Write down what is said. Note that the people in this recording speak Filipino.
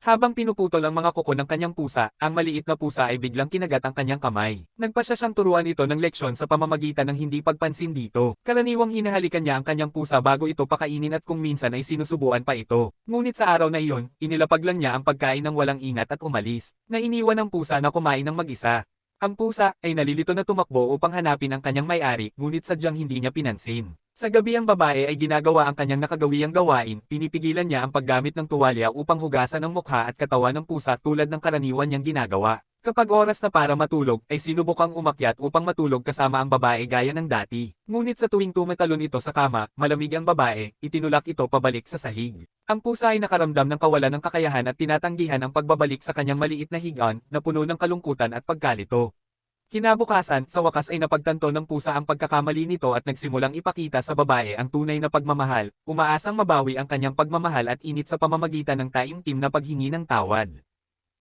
Habang pinuputol ang mga kuko ng kanyang pusa, ang maliit na pusa ay biglang kinagat ang kanyang kamay. Nagpasya siyang turuan ito ng leksyon sa pamamagitan ng hindi pagpansin dito. Karaniwang hinahalikan niya ang kanyang pusa bago ito pakainin at kung minsan ay sinusubuan pa ito. Ngunit sa araw na iyon, inilapag lang niya ang pagkain ng walang ingat at umalis. Nainiwan ng pusa na kumain ng mag-isa. Ang pusa ay nalilito na tumakbo upang hanapin ang kanyang may-ari, ngunit sadyang hindi niya pinansin. Sa gabi ang babae ay ginagawa ang kanyang nakagawiyang gawain, pinipigilan niya ang paggamit ng tuwalya upang hugasan ang mukha at katawan ng pusa tulad ng karaniwan niyang ginagawa. Kapag oras na para matulog, ay sinubukang umakyat upang matulog kasama ang babae gaya ng dati. Ngunit sa tuwing tumatalon ito sa kama, malamig ang babae, itinulak ito pabalik sa sahig. Ang pusa ay nakaramdam ng kawalan ng kakayahan at tinatanggihan ang pagbabalik sa kanyang maliit na higaan na puno ng kalungkutan at pagkalito. Kinabukasan, sa wakas ay napagtanto ng pusa ang pagkakamali nito at nagsimulang ipakita sa babae ang tunay na pagmamahal, umaasang mabawi ang kanyang pagmamahal at init sa pamamagitan ng taimtim na paghingi ng tawad.